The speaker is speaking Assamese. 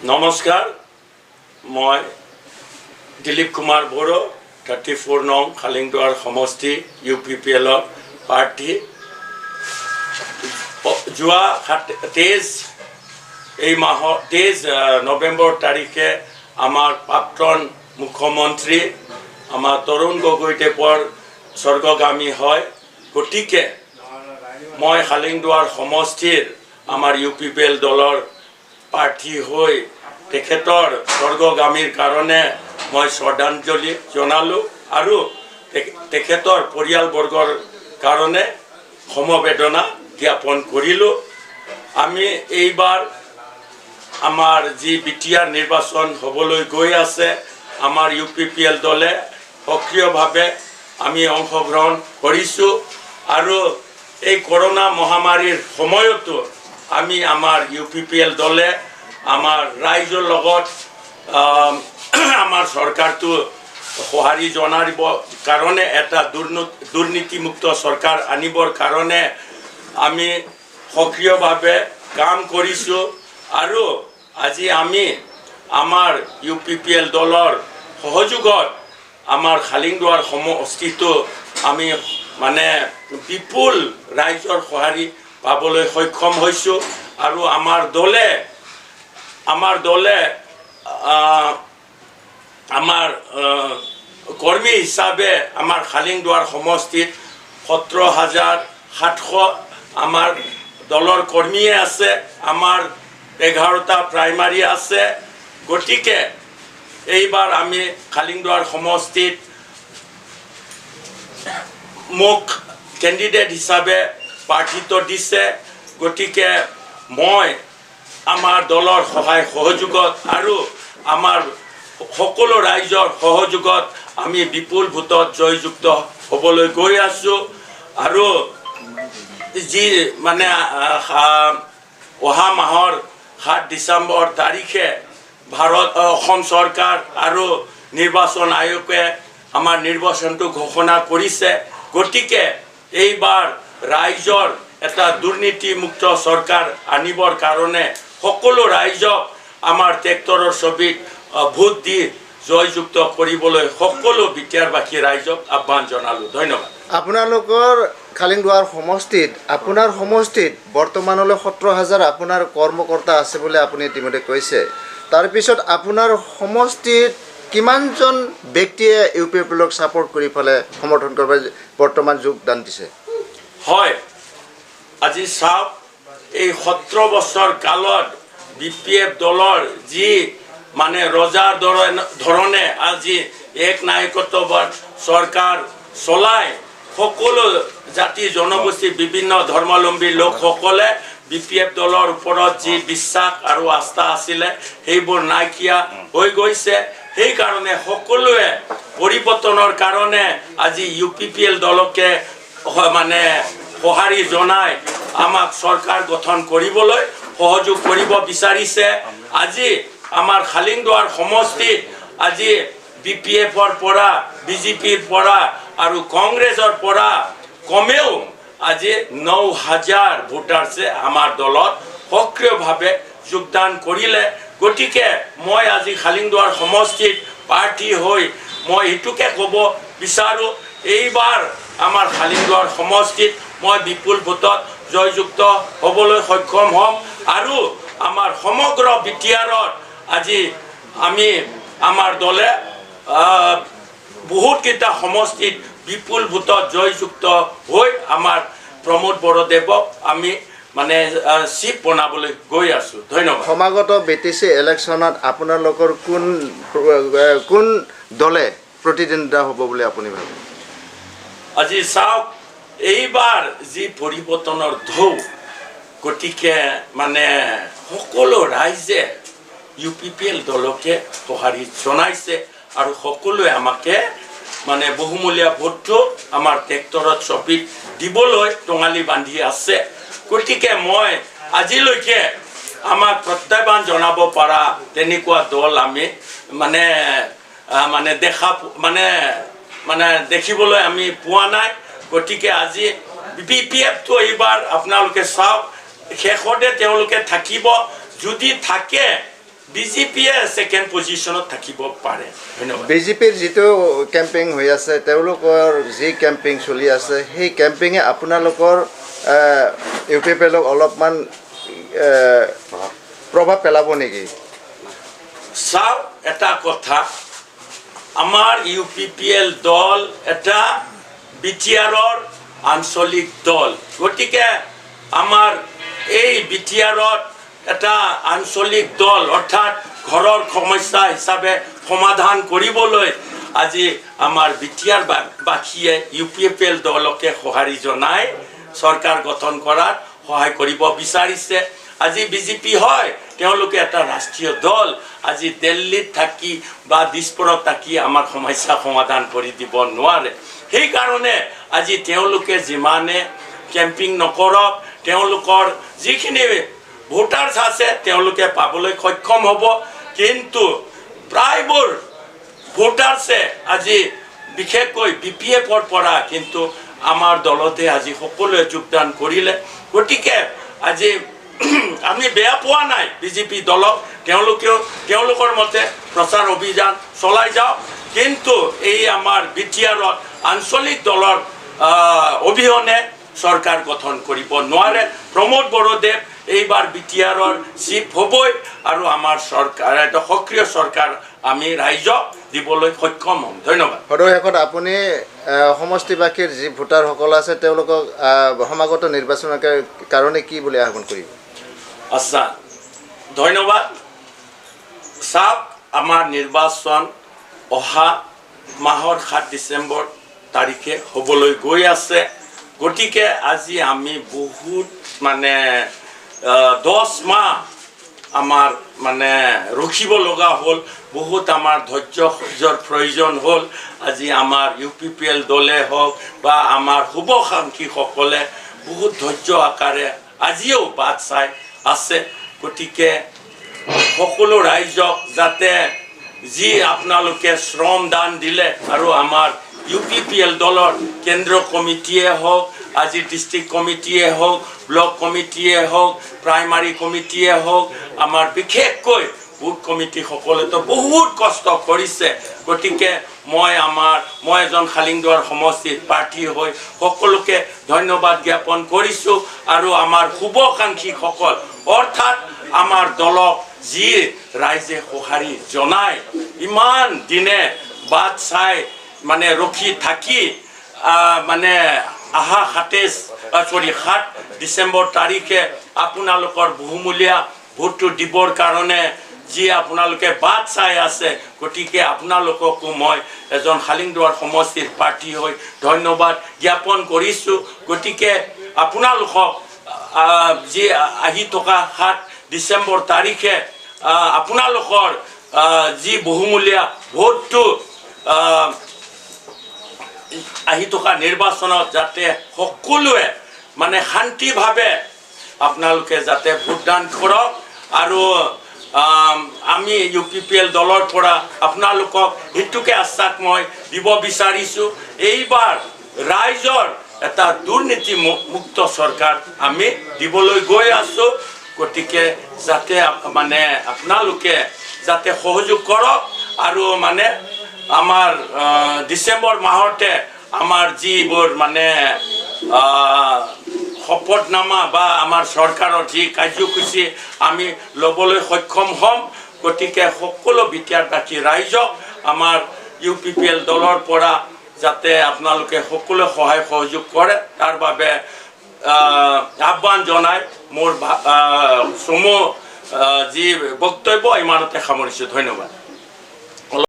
নমস্কাৰ, মই দিলীপ কুমাৰ বড়ো 34 নং খালিংদুৱাৰ সমষ্টি UPPL প্ৰাৰ্থী। যোৱা 23 নৱেম্বৰ তাৰিখে আমাৰ প্ৰাক্তন মুখ্যমন্ত্ৰী আমাৰ তৰুণ গগৈদেৱৰ স্বৰ্গগামী হয়। গতিকে মই খালিংদুৱাৰ সমষ্টিৰ আমাৰ UPPL দলৰ প্ৰাৰ্থী হৈ তেখেতৰ স্বৰ্গগামীৰ কাৰণে মই শ্ৰদ্ধাঞ্জলি জনালোঁ আৰু তেখেতৰ পৰিয়ালবৰ্গৰ কাৰণে সমবেদনা জ্ঞাপন কৰিলোঁ। আমি এইবাৰ আমাৰ যি বিটিআৰ নিৰ্বাচন হ'বলৈ গৈ আছে, আমাৰ UPPL দলে সক্ৰিয়ভাৱে আমি অংশগ্ৰহণ কৰিছোঁ আৰু এই কৰোনা মহামাৰীৰ সময়তো আমি আমাৰ UPPL দলে আমাৰ ৰাইজৰ লগত আমাৰ চৰকাৰটো সঁহাৰি জনাবৰ কাৰণে এটা দুৰ্নীতিমুক্ত চৰকাৰ আনিবৰ কাৰণে আমি সক্ৰিয়ভাৱে কাম কৰিছোঁ আৰু আজি আমি আমাৰ UPPL দলৰ সহযোগত আমাৰ খালিংদুৱাৰ সমষ্টিটো আমি মানে বিপুল ৰাইজৰ সঁহাৰি পাবলৈ সক্ষম হৈছোঁ আৰু আমাৰ দলে আমাৰ কৰ্মী হিচাপে আমাৰ খালিংদুৱাৰ সমষ্টিত 17,700 আমাৰ দলৰ কৰ্মীয়ে আছে, আমাৰ 11টা প্ৰাইমাৰী আছে। গতিকে এইবাৰ আমি খালিংদুৱাৰ সমষ্টিত মোক কেণ্ডিডেট হিচাপে প্ৰাৰ্থিত্ব দিছে। গতিকে মই আমাৰ দলৰ সহায় সহযোগত আৰু আমাৰ সকলো ৰাইজৰ সহযোগত আমি বিপুল ভোটত জয়যুক্ত হ'বলৈ গৈ আছোঁ আৰু যি মানে অহা মাহৰ 7 ডিচেম্বৰ তাৰিখে অসম চৰকাৰ আৰু নিৰ্বাচন আয়োগে আমাৰ নিৰ্বাচনটো ঘোষণা কৰিছে। গতিকে এইবাৰ ৰাইজৰ এটা দুৰ্নীতিমুক্ত চৰকাৰ আনিবৰ কাৰণে সকলো ৰাইজক আমাৰ ট্ৰেক্টৰৰ ছবিত ভোট দি জয়যুক্ত কৰিবলৈ সকলো বিটিআৰবাসী ৰাইজক আহ্বান জনালোঁ। ধন্যবাদ। আপোনালোকৰ খালিংদুৱাৰ সমষ্টিত আপোনাৰ সমষ্টিত বৰ্তমানলৈ 17,000 আপোনাৰ কৰ্মকৰ্তা আছে বুলি আপুনি ইতিমধ্যে কৈছে। তাৰপিছত আপোনাৰ সমষ্টিত কিমানজন ব্যক্তিয়ে UPPLক ছাপোৰ্ট কৰি পেলাই সমৰ্থন কৰিব বৰ্তমান যোগদান দিছে? হয়, আজি চাওক, এই 17 বছৰ কালত BPF দলৰ যি মানে ৰজাৰ ধৰণে আজি এক নায়কত্ববাদ চৰকাৰ চলাই সকলো জাতি জনগোষ্ঠী বিভিন্ন ধৰ্মাৱলম্বী লোকসকলে BPF দলৰ ওপৰত যি বিশ্বাস আৰু আস্থা আছিলে সেইবোৰ নাইকিয়া হৈ গৈছে। সেইকাৰণে সকলোৱে পৰিৱৰ্তনৰ কাৰণে আজি UPPL দলকে মানে সঁহাৰি জনাই আমাক চৰকাৰ গঠন কৰিবলৈ সহযোগ কৰিব বিচাৰিছে। আজি আমাৰ খালিংদুৱাৰ সমষ্টিত আজি BPFৰ পৰা, BJPৰ পৰা আৰু কংগ্ৰেছৰ পৰা কমেও আজি 9,000 ভোটাৰ্ছে আমাৰ দলত সক্ৰিয়ভাৱে যোগদান কৰিলে। গতিকে মই আজি খালিংদুৱাৰ সমষ্টিত প্ৰাৰ্থী হৈ মই এইটোকে ক'ব বিচাৰোঁ, এইবাৰ আমাৰ খালিংদুৱাৰ সমষ্টিত মই বিপুল ভোটত জয়যুক্ত হ'বলৈ সক্ষম হ'ম আৰু আমাৰ সমগ্ৰ বিটিআৰত আজি আমাৰ দলে বহুতকেইটা সমষ্টিত বিপুল ভোটত জয়যুক্ত হৈ আমাৰ প্ৰমোদ বড়োদেৱক আমি মানে চিফ বনাবলৈ গৈ আছোঁ। ধন্যবাদ। সমাগত BTC ইলেকশ্যনত আপোনালোকৰ কোন দলে প্ৰতিদ্বন্দ্বিতা হ'ব বুলি আপুনি ভাবে? আজি চাওক, এইবাৰ যি পৰিৱৰ্তনৰ ঢৌ, গতিকে মানে সকলো ৰাইজে UPPL দলকে সঁহাৰি জনাইছে আৰু সকলোৱে আমাকে মানে বহুমূলীয়া ভোটটো আমাৰ ট্ৰেক্টৰত ছবিত দিবলৈ টঙালি বান্ধি আছে। গতিকে মই আজিলৈকে আমাক প্ৰত্যাহ্বান জনাব পৰা তেনেকুৱা দল আমি দেখিবলৈ আমি পোৱা নাই। গতিকে আজি BPFটো এইবাৰ আপোনালোকে চাওক, শেষতে তেওঁলোকে থাকিব, যদি থাকে বিজেপিয়ে ছেকেণ্ড পজিশ্যনত থাকিব পাৰে ধন্যবাদ বিজেপিৰ যিটো কেম্পেইন হৈ আছে তেওঁলোকৰ যি কেম্পেইন চলি আছে সেই কেম্পেইনে আপোনালোকৰ ইউ পি পি এলক অলপমান প্ৰভাৱ পেলাব নেকি চাওক এটা কথা আমাৰ ইউ পি পি এল দল এটা বিটিআৰৰ আঞ্চলিক দল গতিকে আমাৰ এই বিটিআৰত এটা আঞ্চলিক দল অৰ্থাৎ ঘৰৰ সমস্যা হিচাপে সমাধান কৰিবলৈ আজি আমাৰ বিটিআৰ বাসীয়ে ইউ পি পি এল দলকে সঁহাৰি জনাই চৰকাৰ গঠন কৰাত সহায় কৰিব বিচাৰিছে আজি বিজেপি হয় তেওঁলোকে এটা ৰাষ্ট্ৰীয় দল আজি দিল্লীত থাকি বা দিছপুৰত থাকি আমাৰ সমস্যা সমাধান কৰি দিব নোৱাৰে সেইকাৰণে আজি তেওঁলোকে যিমানে কেম্পিং নকৰক তেওঁলোকৰ যিখিনি ভোটাৰ্ছ আছে তেওঁলোকে পাবলৈ সক্ষম হ'ব কিন্তু প্ৰায়বোৰ ভোটাৰ্ছে আজি বিশেষকৈ বি পি এফৰ পৰা কিন্তু আমাৰ দলতে আজি সকলোৱে যোগদান কৰিলে গতিকে আজি আমি বেয়া পোৱা নাই বিজেপি দলক তেওঁলোকেও তেওঁলোকৰ মতে প্ৰচাৰ অভিযান চলাই যাওক কিন্তু এই আমাৰ বিটিআৰত আঞ্চলিক দলৰ অবিহনে চৰকাৰ গঠন কৰিব নোৱাৰে প্ৰমোদ বড়োদেৱ এইবাৰ বিটিআৰৰ চিফ হ'বই আৰু আমাৰ চৰকাৰ এটা সক্ৰিয় চৰকাৰ আমি ৰাইজক দিবলৈ সক্ষম হ'ম ধন্যবাদ সদৌ আপুনি সমষ্টিবাসীৰ যি ভোটাৰসকল আছে তেওঁলোকক সমাগত নিৰ্বাচনৰ কাৰণে কি বুলি আহ্বান কৰিব আচ্ছা ধন্যবাদ চাওক আমাৰ নিৰ্বাচন অহা মাহৰ 7 ডিচেম্বৰ তাৰিখে হ'বলৈ গৈ আছে গতিকে আজি আমি বহুত মানে 10 মাহ আমাৰ মানে ৰখিব লগা হ'ল বহুত আমাৰ ধৈৰ্যৰ প্ৰয়োজন হ'ল আজি আমাৰ ইউ পি পি এল দলে হওক বা আমাৰ শুভাকাংক্ষীসকলে বহুত ধৈৰ্য আকাৰে আজিও বাট চাই আছে গতিকে সকলো ৰাইজক যাতে যি আপোনালোকে শ্ৰম দান দিলে আৰু আমাৰ ইউ পি পি এল দলৰ কেন্দ্ৰীয় কমিটিয়ে হওক আজি ডিষ্ট্ৰিক্ট কমিটিয়ে হওক ব্লক কমিটিয়ে হওক প্ৰাইমাৰী কমিটিয়ে হওক আমাৰ বিশেষকৈ বুথ কমিটিসকলেতো বহুত কষ্ট কৰিছে গতিকে মই এজন খালিংদুৱাৰ সমষ্টিৰ প্ৰাৰ্থী হৈ সকলোকে ধন্যবাদ জ্ঞাপন কৰিছোঁ আৰু আমাৰ শুভাকাংক্ষীসকল অৰ্থাৎ আমাৰ দলক যি ৰাইজে সঁহাৰি জনায় ইমান দিনে বাট চাই মানে ৰখি থাকি মানে আহা 7 ডিচেম্বৰ তাৰিখে আপোনালোকৰ বহুমূলীয়া ভোটটো দিবৰ কাৰণে যি আপোনালোকে বাট চাই আছে গতিকে আপোনালোককো মই এজন খালিংদুৱাৰ সমষ্টিৰ প্ৰাৰ্থী হৈ ধন্যবাদ জ্ঞাপন কৰিছোঁ গতিকে আপোনালোকক যি আহি থকা 7 ডিচেম্বৰ তাৰিখে আপোনালোকৰ যি বহুমূলীয়া ভোটটো আহি থকা নিৰ্বাচনত যাতে সকলোৱে মানে শান্তিভাৱে আপোনালোকে যাতে ভোটদান কৰক আৰু আমি ইউ পি পি এল দলৰ পৰা আপোনালোকক সেইটোকে আশ্বাস মই দিব বিচাৰিছোঁ এইবাৰ ৰাইজৰ এটা দুৰ্নীতি মুক্ত চৰকাৰ আমি দিবলৈ গৈ আছোঁ গতিকে যাতে মানে আপোনালোকে যাতে সহযোগ কৰক আৰু মানে আমাৰ ডিচেম্বৰ মাহতে আমাৰ যিবোৰ মানে শপতনামা বা আমাৰ চৰকাৰৰ যি কাৰ্যসূচী আমি ল'বলৈ সক্ষম হ'ম গতিকে সকলো বিটিআৰবাসী ৰাইজক আমাৰ ইউ পি পি এল দলৰ পৰা যাতে আপোনালোকে সকলো সহায় সহযোগ কৰে তাৰ বাবে আহ্বান জনাই মোৰ চমু যি বক্তব্য ইমানতে সামৰিছোঁ ধন্যবাদ